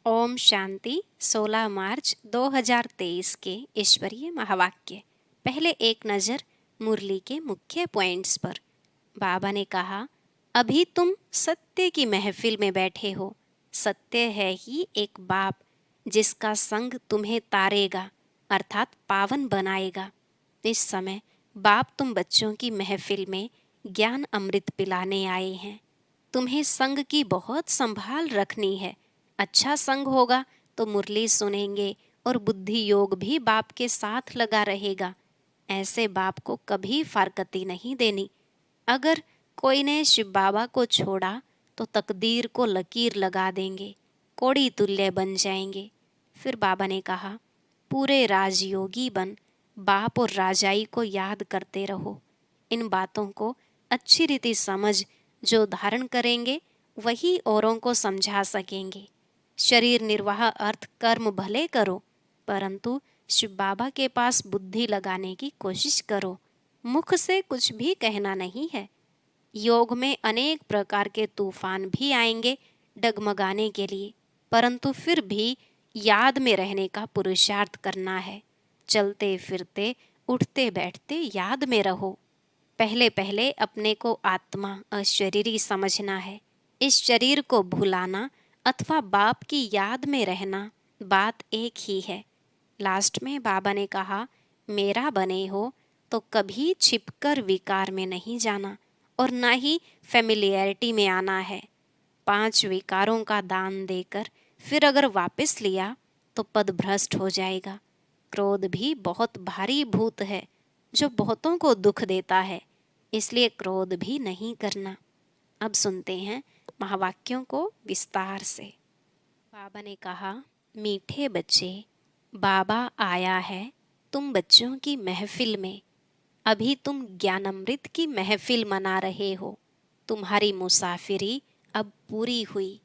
ओम शांति। 16 मार्च 2023 के ईश्वरीय महावाक्य। पहले एक नज़र मुरली के मुख्य पॉइंट्स पर। बाबा ने कहा, अभी तुम सत्य की महफिल में बैठे हो। सत्य है ही एक बाप जिसका संग तुम्हें तारेगा अर्थात पावन बनाएगा। इस समय बाप तुम बच्चों की महफिल में ज्ञान अमृत पिलाने आए हैं। तुम्हें संग की बहुत संभाल रखनी है। अच्छा संग होगा तो मुरली सुनेंगे और बुद्धि योग भी बाप के साथ लगा रहेगा। ऐसे बाप को कभी फारकती नहीं देनी। अगर कोई ने शिव बाबा को छोड़ा तो तकदीर को लकीर लगा देंगे, कोड़ी तुल्य बन जाएंगे। फिर बाबा ने कहा, पूरे राजयोगी बन बाप और राजाई को याद करते रहो। इन बातों को अच्छी रीति समझ जो धारण करेंगे वही औरों को समझा सकेंगे। शरीर निर्वाह अर्थ कर्म भले करो, परंतु शिव बाबा के पास बुद्धि लगाने की कोशिश करो। मुख से कुछ भी कहना नहीं है। योग में अनेक प्रकार के तूफान भी आएंगे डगमगाने के लिए, परंतु फिर भी याद में रहने का पुरुषार्थ करना है। चलते फिरते उठते बैठते याद में रहो। पहले पहले अपने को आत्मा अशरीरी समझना है। इस शरीर को भुलाना अथवा बाप की याद में रहना बात एक ही है। लास्ट में बाबा ने कहा, मेरा बने हो तो कभी छिपकर विकार में नहीं जाना और ना ही फेमिलियरिटी में आना है। 5 विकारों का दान देकर फिर अगर वापस लिया तो पद भ्रष्ट हो जाएगा। क्रोध भी बहुत भारी भूत है जो बहुतों को दुख देता है, इसलिए क्रोध भी नहीं करना। अब सुनते हैं महावाक्यों को विस्तार से। बाबा ने कहा, मीठे बच्चे, बाबा आया है तुम बच्चों की महफिल में। अभी तुम ज्ञानामृत की महफिल मना रहे हो। तुम्हारी मुसाफिरी अब पूरी हुई,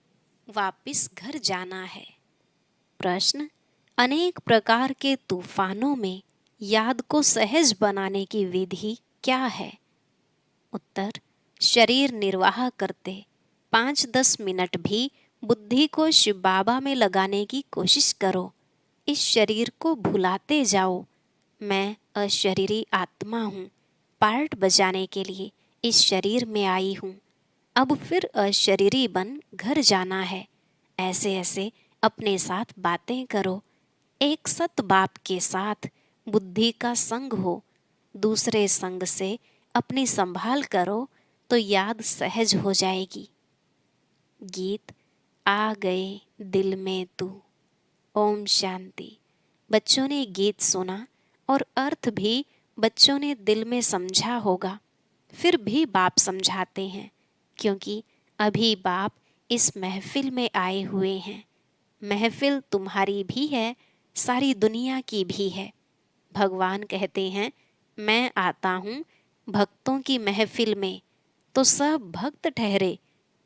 वापिस घर जाना है। प्रश्न, अनेक प्रकार के तूफानों में याद को सहज बनाने की विधि क्या है? उत्तर, शरीर निर्वाह करते 5-10 मिनट भी बुद्धि को शिव बाबा में लगाने की कोशिश करो। इस शरीर को भुलाते जाओ। मैं अशरीरी आत्मा हूँ, पार्ट बजाने के लिए इस शरीर में आई हूँ। अब फिर अशरीरी बन घर जाना है। ऐसे ऐसे अपने साथ बातें करो। एक सत बाप के साथ बुद्धि का संग हो। दूसरे संग से अपनी संभाल करो तो याद सहज हो जाएगी। गीत, आ गए दिल में तू। ओम शांति। बच्चों ने गीत सुना और अर्थ भी बच्चों ने दिल में समझा होगा। फिर भी बाप समझाते हैं, क्योंकि अभी बाप इस महफिल में आए हुए हैं। महफिल तुम्हारी भी है, सारी दुनिया की भी है। भगवान कहते हैं, मैं आता हूँ भक्तों की महफिल में, तो सब भक्त ठहरे।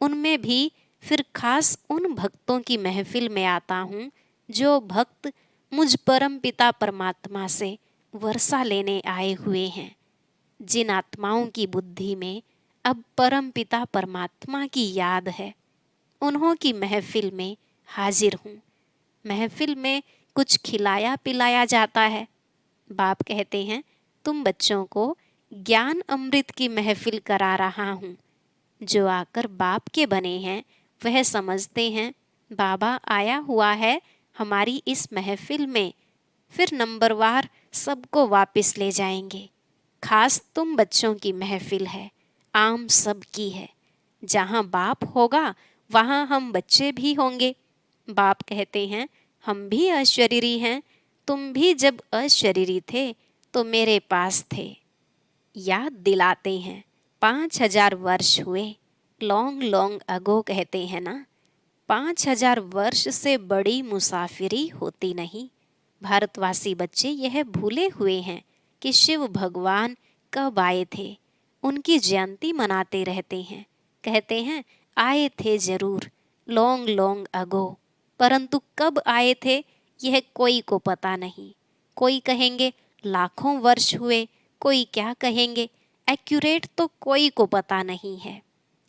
उनमें भी फिर खास उन भक्तों की महफिल में आता हूँ जो भक्त मुझ परम पिता परमात्मा से वर्षा लेने आए हुए हैं। जिन आत्माओं की बुद्धि में अब परम पिता परमात्मा की याद है, उन्हों की महफिल में हाजिर हूँ। महफिल में कुछ खिलाया पिलाया जाता है। बाप कहते हैं, तुम बच्चों को ज्ञान अमृत की महफिल करा रहा हूँ। जो आकर बाप के बने हैं वह समझते हैं बाबा आया हुआ है हमारी इस महफिल में, फिर नंबरवार सबको वापस ले जाएंगे। खास तुम बच्चों की महफिल है, आम सब की है। जहाँ बाप होगा वहाँ हम बच्चे भी होंगे। बाप कहते हैं, हम भी अशरीरी हैं। तुम भी जब अशरीरी थे तो मेरे पास थे। याद दिलाते हैं, 5000 वर्ष हुए, लॉन्ग लॉन्ग अगो कहते हैं ना। 5000 वर्ष से बड़ी मुसाफिरी होती नहीं। भारतवासी बच्चे यह भूले हुए हैं कि शिव भगवान कब आए थे। उनकी जयंती मनाते रहते हैं, कहते हैं आए थे जरूर लॉन्ग लॉन्ग अगो, परंतु कब आए थे यह कोई को पता नहीं। कोई कहेंगे लाखों वर्ष हुए, कोई क्या कहेंगे, एक्यूरेट तो कोई को पता नहीं है।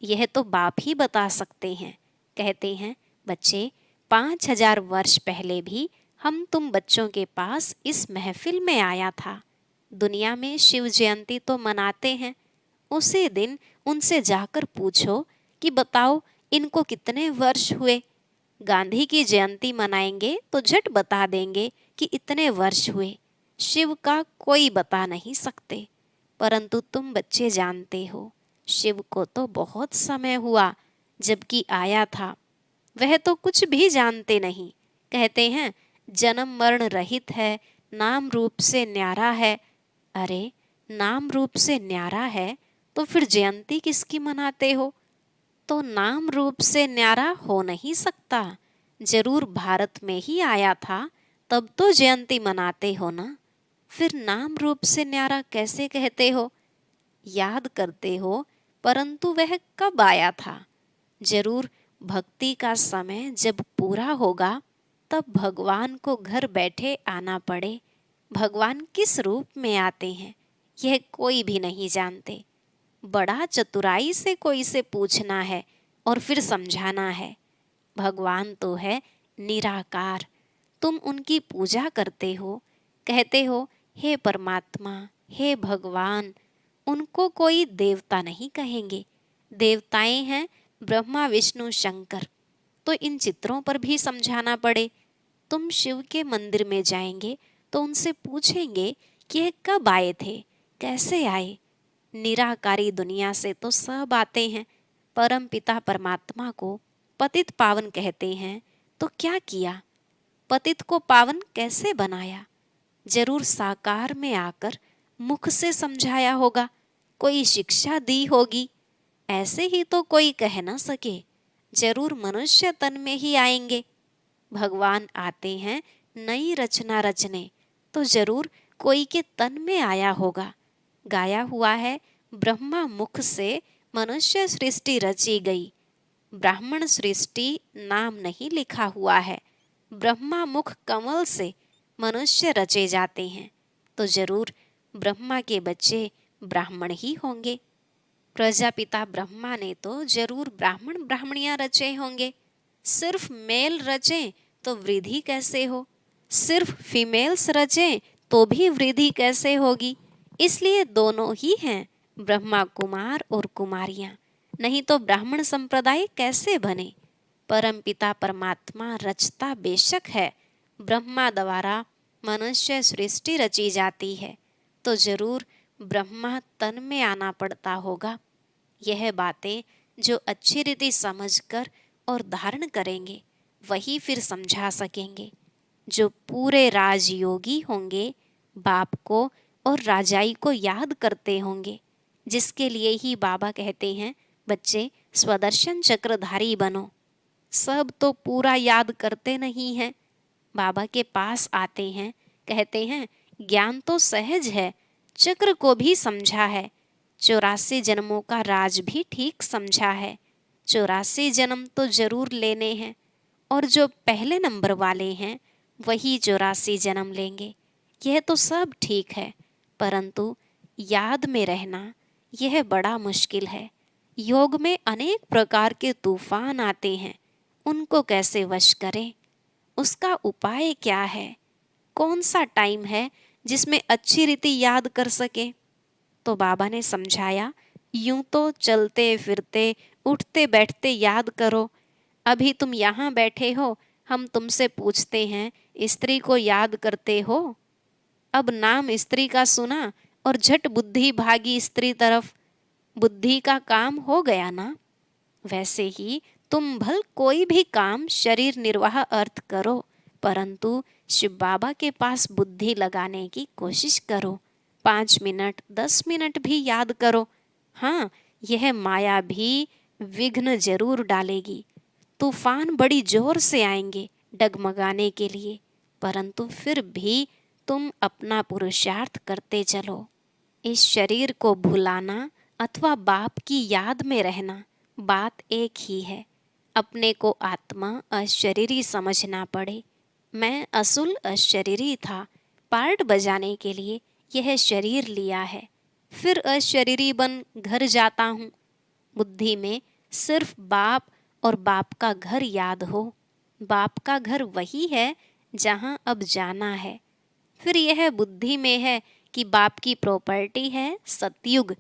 यह तो बाप ही बता सकते हैं। कहते हैं, बच्चे 5,000 वर्ष पहले भी हम तुम बच्चों के पास इस महफिल में आया था। दुनिया में शिव जयंती तो मनाते हैं। उसी दिन उनसे जाकर पूछो कि बताओ इनको कितने वर्ष हुए। गांधी की जयंती मनाएंगे तो झट बता देंगे कि इतने वर्ष हुए। शिव का कोई बता नहीं सकते। परंतु तुम बच्चे जानते हो, शिव को तो बहुत समय हुआ जबकि आया था। वह तो कुछ भी जानते नहीं। कहते हैं जन्म मरण रहित है, नाम रूप से न्यारा है। अरे, नाम रूप से न्यारा है तो फिर जयंती किसकी मनाते हो? तो नाम रूप से न्यारा हो नहीं सकता। जरूर भारत में ही आया था, तब तो जयंती मनाते हो ना। फिर नाम रूप से न्यारा कैसे कहते हो? याद करते हो, परंतु वह कब आया था? जरूर भक्ति का समय जब पूरा होगा तब भगवान को घर बैठे आना पड़े। भगवान किस रूप में आते हैं यह कोई भी नहीं जानते। बड़ा चतुराई से कोई से पूछना है और फिर समझाना है। भगवान तो है निराकार। तुम उनकी पूजा करते हो, कहते हो हे परमात्मा, हे भगवान। उनको कोई देवता नहीं कहेंगे। देवताएं हैं ब्रह्मा विष्णु शंकर। तो इन चित्रों पर भी समझाना पड़े। तुम शिव के मंदिर में जाएंगे तो उनसे पूछेंगे कि यह कब आए थे, कैसे आए। निराकारी दुनिया से तो सब आते हैं। परम पिता परमात्मा को पतित पावन कहते हैं तो क्या किया? पतित को पावन कैसे बनाया? जरूर साकार में आकर मुख से समझाया होगा, कोई शिक्षा दी होगी। ऐसे ही तो कोई कह न सके। जरूर मनुष्य तन में ही आएंगे। भगवान आते हैं नई रचना रचने, तो जरूर कोई के तन में आया होगा। गाया हुआ है ब्रह्मा मुख से मनुष्य सृष्टि रची गई। ब्राह्मण सृष्टि नाम नहीं लिखा हुआ है। ब्रह्मा मुख कमल से मनुष्य रचे जाते हैं, तो जरूर ब्रह्मा के बच्चे ब्राह्मण ही होंगे। प्रजापिता ब्रह्मा ने तो जरूर ब्राह्मण ब्राह्मणियां रचे होंगे। सिर्फ मेल रचे तो वृद्धि कैसे हो? सिर्फ फीमेल्स रचे तो भी वृद्धि कैसे होगी? इसलिए दोनों ही हैं, ब्रह्मा कुमार और कुमारियां। नहीं तो ब्राह्मण संप्रदाय कैसे बने? परम पिता परमात्मा रचता बेशक है। ब्रह्मा द्वारा मनुष्य सृष्टि रची जाती है, तो जरूर ब्रह्मा तन में आना पड़ता होगा। यह बातें जो अच्छी रीति समझकर और धारण करेंगे वही फिर समझा सकेंगे। जो पूरे राजयोगी होंगे, बाप को और राजाई को याद करते होंगे, जिसके लिए ही बाबा कहते हैं बच्चे स्वदर्शन चक्रधारी बनो। सब तो पूरा याद करते नहीं हैं। बाबा के पास आते हैं, कहते हैं ज्ञान तो सहज है, चक्र को भी समझा है, 84 जन्मों का राज भी ठीक समझा है। 84 जन्म तो जरूर लेने हैं, और जो पहले नंबर वाले हैं वही 84 जन्म लेंगे। यह तो सब ठीक है, परंतु याद में रहना यह बड़ा मुश्किल है। योग में अनेक प्रकार के तूफान आते हैं, उनको कैसे वश करें? उसका उपाय क्या है? कौन सा टाइम है जिसमें अच्छी रीति याद कर सके? तो बाबा ने समझाया, यूं तो चलते फिरते उठते बैठते याद करो। अभी तुम यहाँ बैठे हो, हम तुमसे पूछते हैं स्त्री को याद करते हो? अब नाम स्त्री का सुना और झट बुद्धि भागी स्त्री तरफ। बुद्धि का काम हो गया ना। वैसे ही तुम भल कोई भी काम शरीर निर्वाह अर्थ करो, परंतु शिव बाबा के पास बुद्धि लगाने की कोशिश करो। 5 मिनट 10 मिनट भी याद करो। हाँ, यह माया भी विघ्न जरूर डालेगी। तूफान बड़ी जोर से आएंगे डगमगाने के लिए, परंतु फिर भी तुम अपना पुरुषार्थ करते चलो। इस शरीर को भुलाना अथवा बाप की याद में रहना, बात एक ही है। अपने को आत्मा अशरीरी समझना पड़े। मैं असुल अशरीरी था, पार्ट बजाने के लिए यह शरीर लिया है, फिर अशरीरी बन घर जाता हूँ। बुद्धि में सिर्फ बाप और बाप का घर याद हो। बाप का घर वही है जहाँ अब जाना है। फिर यह बुद्धि में है कि बाप की प्रॉपर्टी है सतयुग,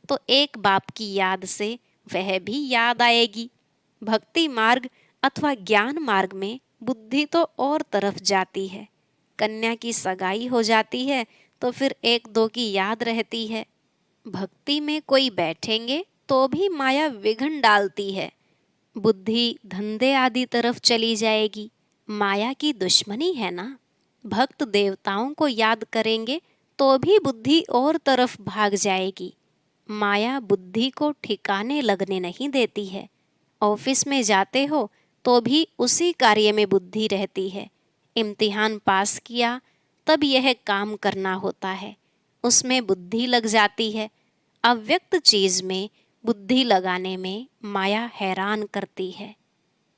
तो एक बाप की याद से वह भी याद आएगी। भक्ति मार्ग अथवा ज्ञान मार्ग में बुद्धि तो और तरफ जाती है। कन्या की सगाई हो जाती है तो फिर एक दो की याद रहती है। भक्ति में कोई बैठेंगे तो भी माया विघ्न डालती है। बुद्धि धंधे आदि तरफ चली जाएगी। माया की दुश्मनी है ना। भक्त देवताओं को याद करेंगे तो भी बुद्धि और तरफ भाग जाएगी। माया बुद्धि को ठिकाने लगने नहीं देती है। ऑफिस में जाते हो तो भी उसी कार्य में बुद्धि रहती है। इम्तिहान पास किया तब यह काम करना होता है, उसमें बुद्धि लग जाती है। अव्यक्त चीज में बुद्धि लगाने में माया हैरान करती है।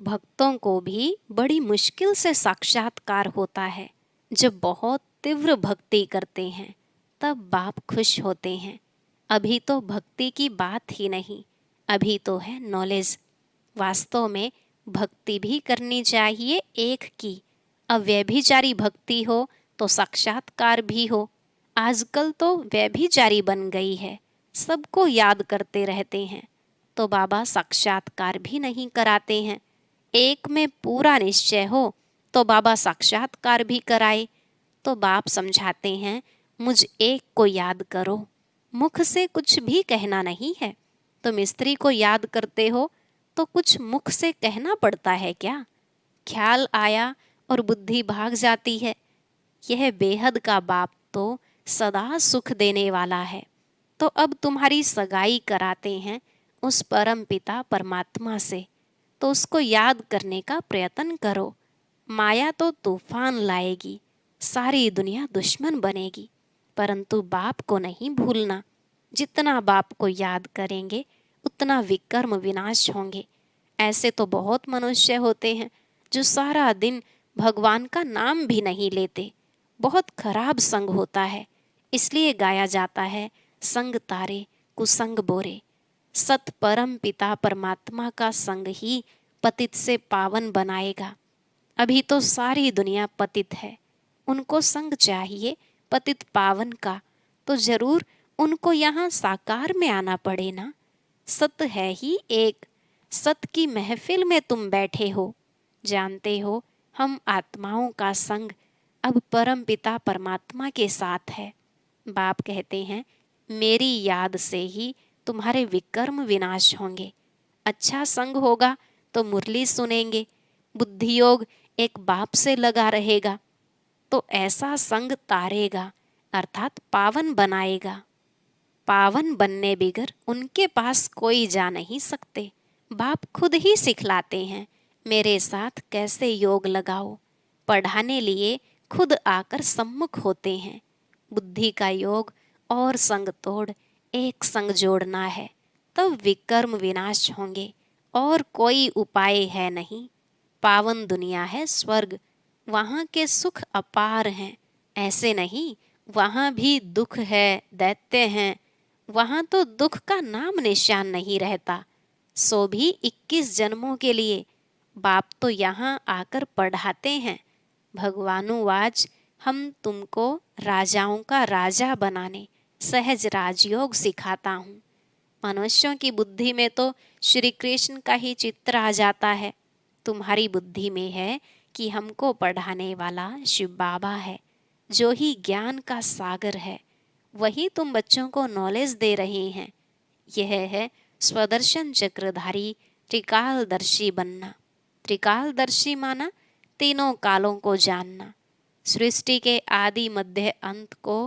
भक्तों को भी बड़ी मुश्किल से साक्षात्कार होता है। जब बहुत तीव्र भक्ति करते हैं तब बाप खुश होते हैं। अभी तो भक्ति की बात ही नहीं, अभी तो है नॉलेज। वास्तव में भक्ति भी करनी चाहिए एक की। अव्यभिचारी भक्ति हो तो साक्षात्कार भी हो। आजकल तो व्यभिचारी बन गई है, सबको याद करते रहते हैं, तो बाबा साक्षात्कार भी नहीं कराते हैं। एक में पूरा निश्चय हो तो बाबा साक्षात्कार भी कराए। तो बाप समझाते हैं, मुझ एक को याद करो। मुख से कुछ भी कहना नहीं है। तुम स्त्री को याद करते हो तो कुछ मुख से कहना पड़ता है क्या? ख्याल आया और बुद्धि भाग जाती है। यह बेहद का बाप तो सदा सुख देने वाला है। तो अब तुम्हारी सगाई कराते हैं उस परम पिता परमात्मा से, तो उसको याद करने का प्रयत्न करो। माया तो तूफान लाएगी, सारी दुनिया दुश्मन बनेगी, परंतु बाप को नहीं भूलना। जितना बाप को याद करेंगे उतना विकर्म विनाश होंगे। ऐसे तो बहुत मनुष्य होते हैं जो सारा दिन भगवान का नाम भी नहीं लेते। बहुत खराब संग होता है। इसलिए गाया जाता है, संग तारे कुसंग बोरे। सत परम पिता परमात्मा का संग ही पतित से पावन बनाएगा। अभी तो सारी दुनिया पतित है, उनको संग चाहिए पतित पावन का, तो जरूर उनको यहाँ साकार में आना पड़े ना। सत है ही एक, सत की महफिल में तुम बैठे हो। जानते हो हम आत्माओं का संग अब परम पिता परमात्मा के साथ है। बाप कहते हैं, मेरी याद से ही तुम्हारे विकर्म विनाश होंगे। अच्छा संग होगा तो मुरली सुनेंगे। बुद्धि योग एक बाप से लगा रहेगा तो ऐसा संग तारेगा, अर्थात पावन बनाएगा। पावन बनने बिगर उनके पास कोई जा नहीं सकते। बाप खुद ही सिखलाते हैं, मेरे साथ कैसे योग लगाओ। पढ़ाने लिए खुद आकर सम्मुख होते हैं। बुद्धि का योग और संग तोड़ एक संग जोड़ना है, तब विकर्म विनाश होंगे। और कोई उपाय है नहीं। पावन दुनिया है स्वर्ग, वहाँ के सुख अपार हैं। ऐसे नहीं, वहाँ भी दुख है, दैत्य हैं। वहाँ तो दुख का नाम निशान नहीं रहता, सो भी 21 जन्मों के लिए। बाप तो यहाँ आकर पढ़ाते हैं, भगवानुवाच हम तुमको राजाओं का राजा बनाने सहज राजयोग सिखाता हूँ। मनुष्यों की बुद्धि में तो श्री कृष्ण का ही चित्र आ जाता है। तुम्हारी बुद्धि में है कि हमको पढ़ाने वाला शिव बाबा है, जो ही ज्ञान का सागर है। वही तुम बच्चों को नॉलेज दे रहे हैं। यह है स्वदर्शन चक्रधारी त्रिकालदर्शी बनना। त्रिकालदर्शी माना तीनों कालों को जानना, सृष्टि के आदि मध्य अंत को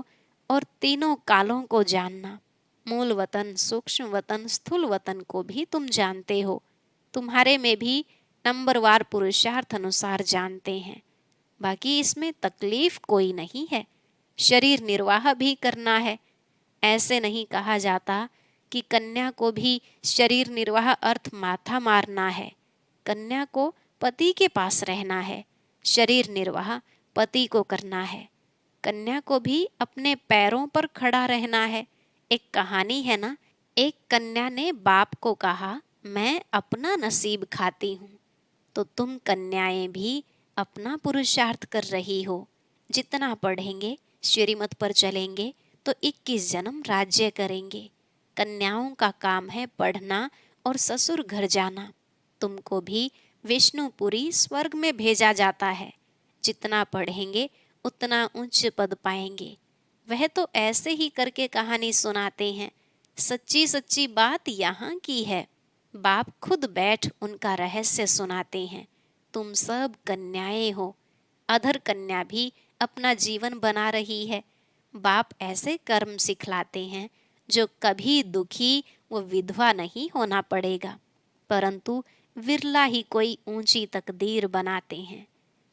और तीनों कालों को जानना। मूल वतन, सूक्ष्म वतन, स्थूल वतन को भी तुम जानते हो। तुम्हारे में भी नंबरवार पुरुषार्थ अनुसार जानते हैं। बाकी इसमें तकलीफ कोई नहीं है। शरीर निर्वाह भी करना है। ऐसे नहीं कहा जाता कि कन्या को भी शरीर निर्वाह अर्थ माथा मारना है। कन्या को पति के पास रहना है, शरीर निर्वाह पति को करना है। कन्या को भी अपने पैरों पर खड़ा रहना है। एक कहानी है ना, एक कन्या ने बाप को कहा, मैं अपना नसीब खाती हूँ। तो तुम कन्याएं भी अपना पुरुषार्थ कर रही हो। जितना पढ़ेंगे, श्रीमत पर चलेंगे तो 21 जन्म राज्य करेंगे। कन्याओं का काम है पढ़ना और ससुर घर जाना। तुमको भी विष्णुपुरी स्वर्ग में भेजा जाता है। जितना पढ़ेंगे उतना उच्च पद पाएंगे। वह तो ऐसे ही करके कहानी सुनाते हैं। सच्ची सच्ची बात यहाँ की है। बाप खुद बैठ उनका रहस्य सुनाते हैं। तुम सब कन्याएं हो। अधर कन्या भी अपना जीवन बना रही है। बाप ऐसे कर्म सिखलाते हैं जो कभी दुखी व विधवा नहीं होना पड़ेगा, परंतु विरला ही कोई ऊंची तकदीर बनाते हैं।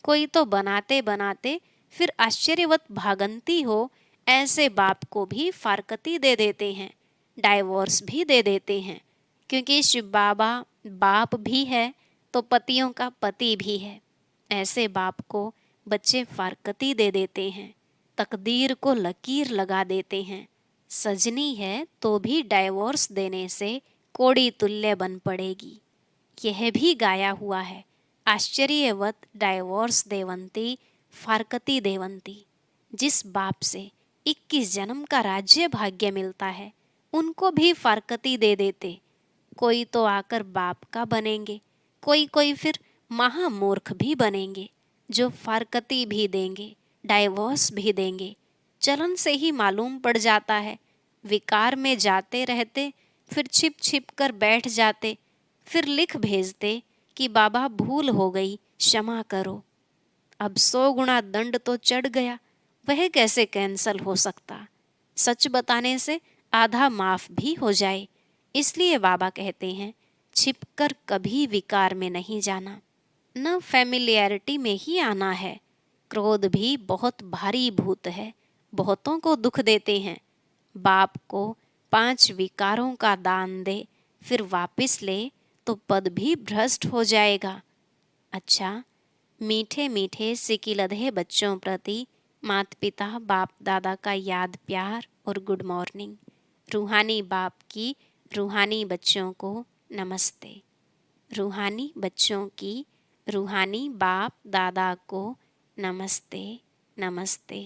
कोई तो बनाते बनाते फिर आश्चर्यवत भागंती हो, ऐसे बाप को भी फारकती दे देते हैं, डाइवोर्स भी दे देते हैं। क्योंकि शिव बाबा बाप भी है तो पतियों का पति भी है। ऐसे बाप को बच्चे फारकती दे देते हैं, तकदीर को लकीर लगा देते हैं। सजनी है तो भी डाइवोर्स देने से कोड़ी तुल्य बन पड़ेगी। यह भी गाया हुआ है, आश्चर्यवत डाइवोर्स देवंती फारकती देवंती। जिस बाप से 21 जन्म का राज्य भाग्य मिलता है, उनको भी फारकती दे देते। कोई तो आकर बाप का बनेंगे, कोई फिर महामूर्ख भी बनेंगे, जो फारकती भी देंगे, डाइवोर्स भी देंगे। चलन से ही मालूम पड़ जाता है। विकार में जाते रहते, फिर छिप छिप कर बैठ जाते, फिर लिख भेजते कि बाबा भूल हो गई, क्षमा करो। अब 100 गुना दंड तो चढ़ गया, वह कैसे कैंसल हो सकता। सच बताने से आधा माफ भी हो जाए। इसलिए बाबा कहते हैं, छिपकर कभी विकार में नहीं जाना, न फैमिलियरिटी में ही आना है। क्रोध भी बहुत भारी भूत है, बहुतों को दुख देते हैं। बाप को 5 विकारों का दान दे, फिर वापिस ले तो पद भी भ्रष्ट हो जाएगा। अच्छा, मीठे मीठे सिकिलधे बच्चों प्रति माता पिता बाप दादा का याद प्यार और गुड मॉर्निंग। रूहानी बाप की रूहानी बच्चों को नमस्ते। रूहानी बच्चों की रूहानी बाप दादा को नमस्ते नमस्ते,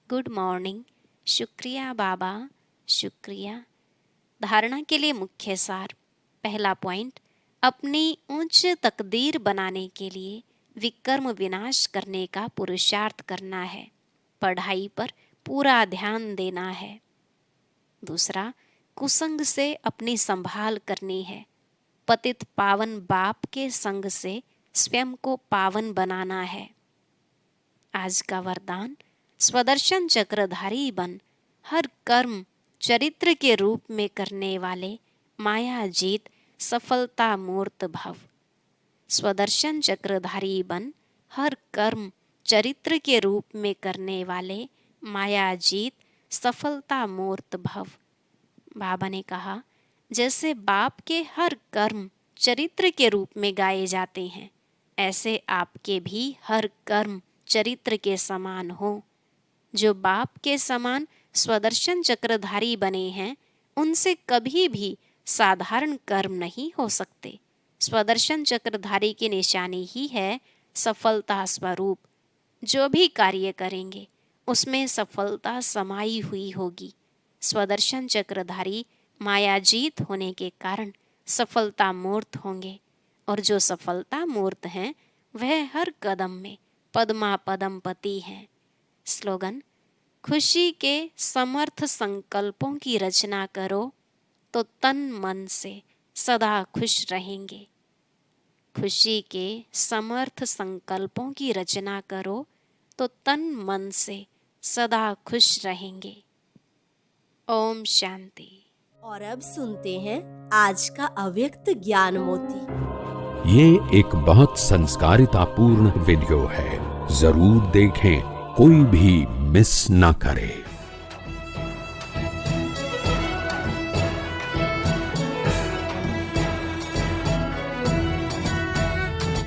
गुड मॉर्निंग, शुक्रिया बाबा, शुक्रिया। धारणा के लिए मुख्य सार। पहला पॉइंट, अपनी उच्च तकदीर बनाने के लिए विकर्म विनाश करने का पुरुषार्थ करना है। पढ़ाई पर पूरा ध्यान देना है। दूसरा, कुसंग से अपनी संभाल करनी है। पतित पावन बाप के संग से स्वयं को पावन बनाना है। आज का वरदान, स्वदर्शन चक्रधारी बन, हर कर्म चरित्र के रूप में करने वाले माया जीत सफलता मूर्त भव। स्वदर्शन चक्रधारी बन, हर कर्म चरित्र के रूप में करने वाले माया जीत सफलता मूर्त भव। बाबा ने कहा, जैसे बाप के हर कर्म चरित्र के रूप में गाए जाते हैं, ऐसे आपके भी हर कर्म चरित्र के समान हो। जो बाप के समान स्वदर्शन चक्रधारी बने हैं, उनसे कभी भी साधारण कर्म नहीं हो सकते। स्वदर्शन चक्रधारी की निशानी ही है सफलता स्वरूप। जो भी कार्य करेंगे उसमें सफलता समाई हुई होगी। स्वदर्शन चक्रधारी मायाजीत होने के कारण सफलता मूर्त होंगे, और जो सफलता मूर्त हैं वह हर कदम में पद्मा पदमपति हैं। स्लोगन, खुशी के समर्थ संकल्पों की रचना करो तो तन मन से सदा खुश रहेंगे। खुशी के समर्थ संकल्पों की रचना करो तो तन मन से सदा खुश रहेंगे। ओम शांति। और अब सुनते हैं आज का अव्यक्त ज्ञान मोती। ये एक बहुत संस्कारितापूर्ण वीडियो है, जरूर देखें, कोई भी मिस ना करे।